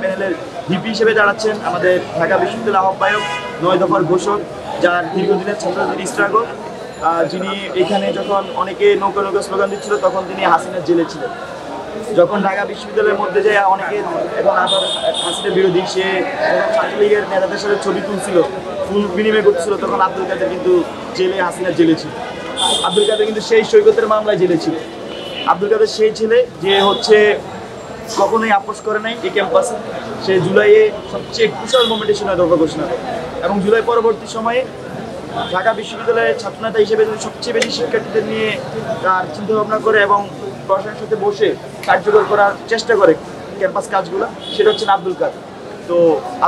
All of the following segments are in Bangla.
প্যানেলের ভিপি হিসেবে দাঁড়াচ্ছেন আমাদের ঢাকা বিশ্ববিদ্যালয়ের আহ্বায়ক 9 দফার ঘোষক, যার দীর্ঘদিনের ছাত্রদের স্ট্রাগল, যিনি এখানে যখন অনেকে নৌকা নৌকা স্লোগান দিচ্ছিল তখন তিনি হাসিনার জেলে ছিলেন। যখন ঢাকা বিশ্ববিদ্যালয়ের মধ্যে যে অনেকে এখন আবার হাসিনার বিরোধী, সে যখন ছাত্রলীগের নেতাদের সাথে ছবি তুলছিল, ফুল বিনিময় করছিল, তখন আব্দুল কাদের কিন্তু জেলে, হাসিনার জেলে ছিল। আব্দুল কাদের কিন্তু সেই সৈকতের মামলায় জেলে ছিল। আব্দুল কাদের সেই ছেলে যে হচ্ছে কখনোই আপোষ করে নাই এই ক্যাম্পাসে। সে জুলাইয়ে সবচেয়ে কুশল মোমেন্টে ছিল দফা ঘোষণা করে, এবং জুলাই পরবর্তী সময়ে ঢাকা বিশ্ববিদ্যালয়ের ছাত্রনেতা হিসেবে সবচেয়ে বেশি শিক্ষার্থীদের নিয়ে তার চিন্তাভাবনা করে এবং প্রশাসনের সাথে বসে কার্যকর করার চেষ্টা করে ক্যাম্পাস কাজগুলো, সেটা হচ্ছে আব্দুল কাদের। তো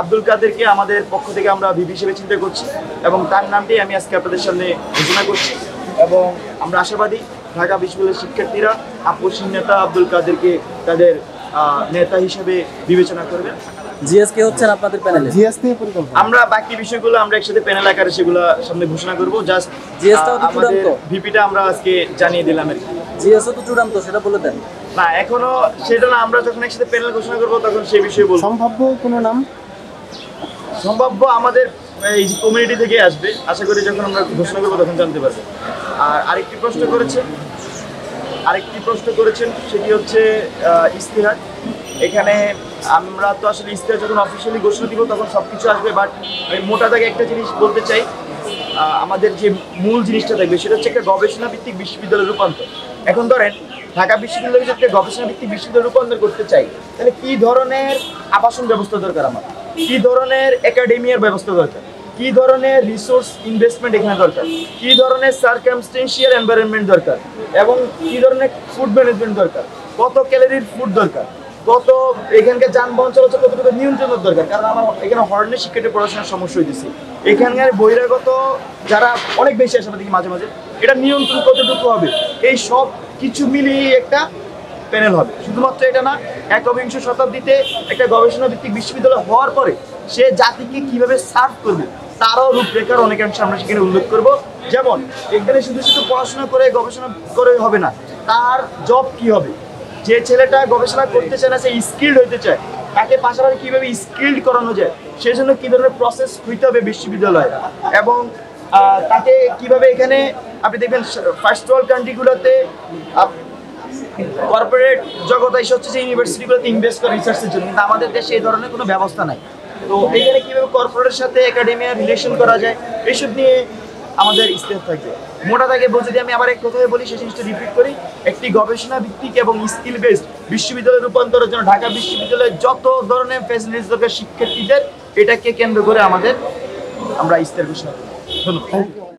আব্দুল কাদেরকে আমাদের পক্ষ থেকে আমরা ভিপি হিসেবে চিন্তা করছি, এবং তার নামটি আমি আজকে আপনাদের সামনে ঘোষণা করছি। এবং আমরা আশাবাদী ঢাকা বিশ্ববিদ্যালয়ের শিক্ষার্থীরা আপসহীন নেতা আব্দুল কাদেরকে তাদের নেতা হিসেবে বিবেচনা করবেন। জিএসকে হচ্ছেন আপনাদের প্যানেলে। আমরা বাকি বিষয়গুলো আমরা একসাথে প্যানেল আকারে সেগুলো সামনে ঘোষণা করব। জাস্ট জিএসটাও তো চূড়ান্ত, ভিপিটা আমরা আজকে জানিয়ে দিলাম আর কি। জিএসও তো চূড়ান্ত, সেটা বলে দেন না, এখনো সেটা না, আমরা যখন একসাথে প্যানেল ঘোষণা করব তখন সেই বিষয়ে বলবো। সম্ভাব্য কোনো নাম সম্ভাব্য আমাদের এই কমিউনিটি থেকে আসবে, আশা করি যখন আমরা ঘোষণা করবো তখন জানতে পারবো। আর আরেকটি প্রশ্ন করেছেন সেটি হচ্ছে ইশতেহার। এখানে আমরা তো আসলে ইশতেহার যখন অফিসিয়ালি ঘোষণা দিব তখন সব কিছু আসবে, বাট আমি মোটা দাগে একটা জিনিস বলতে চাই, আমাদের যে মূল জিনিসটা থাকবে সেটা হচ্ছে একটা গবেষণা ভিত্তিক বিশ্ববিদ্যালয়ের রূপান্তর। এখন ধরেন ঢাকা বিশ্ববিদ্যালয়ে যদি একটা গবেষণা ভিত্তিক বিশ্ববিদ্যালয় রূপান্তর করতে চাই, তাহলে কী ধরনের আবাসন ব্যবস্থা দরকার, আমার কী ধরনের একাডেমিয়ার ব্যবস্থা দরকার, কী ধরনের রিসোর্স ইনভেস্টমেন্ট এখানে দরকার, কী ধরনের সার্কামস্টেন্সিয়াল এনভায়রনমেন্ট দরকার, এবং কী ধরনের ফুড ম্যানেজমেন্ট দরকার, কত ক্যালোরির ফুড দরকার, কত এখানকার যানবাহন চলাচল কতটুকু নিয়ন্ত্রণের দরকার। কারণ আমার এখানে হর্নে শিক্ষার্থী পড়াশোনার সমস্যা হইতেছে, এখানকার বহিরাগত যারা অনেক বেশি আসে আমাদের মাঝে মাঝে, এটা নিয়ন্ত্রণ কতটুকু হবে, এই সব কিছু মিলিয়ে একটা প্যানেল হবে। শুধুমাত্র এটা না, 21শ শতাব্দীতে একটা গবেষণা ভিত্তিক বিশ্ববিদ্যালয় হওয়ার পরে সে জাতিকে কিভাবে সার্ভ করবে তারও রূপরেখার অনেকাংশ আমরা সেখানে উল্লেখ করব। যেমন এখানে শুধু পড়াশোনা করে গবেষণা করে হবে না, তার জব কি হবে, যে ছেলেটা গবেষণা করতে চায় না, সে স্কিল্ড হইতে চায়, তাকে পাশাপাশি কীভাবে স্কিল্ড করানো যায়, সেই জন্য কী ধরনের প্রসেস হইতে হবে বিশ্ববিদ্যালয়ে, এবং তাকে কিভাবে এখানে আপনি দেখবেন ফার্স্ট ওয়ার্ল্ড কান্ট্রিগুলোতে কর্পোরেট জগৎ এসে হচ্ছে যে ইউনিভার্সিটিগুলোতে ইনভেস্ট করে রিসার্চের জন্য, কিন্তু আমাদের দেশে এই ধরনের কোনো ব্যবস্থা নাই। তো এখানে কীভাবে কর্পোরেটের সাথে একাডেমিয়ার রিলেশন করা যায়, এইসব নিয়ে আমাদের ইস্তেহার থাকবে। মোটা দাগে যদি আমি আবার এক কথায় বলি, সেই জিনিসটা রিপিট করি, একটি গবেষণা ভিত্তিক এবং স্কিল বেসড বিশ্ববিদ্যালয় রূপান্তরের জন্য ঢাকা বিশ্ববিদ্যালয়ে যত ধরনের ফ্যাসিলিটিস দরকার শিক্ষার্থীদের, এটাকে কেন্দ্র করে আমরা ইস্তেহার ঘোষণা করি। ধন্যবাদ।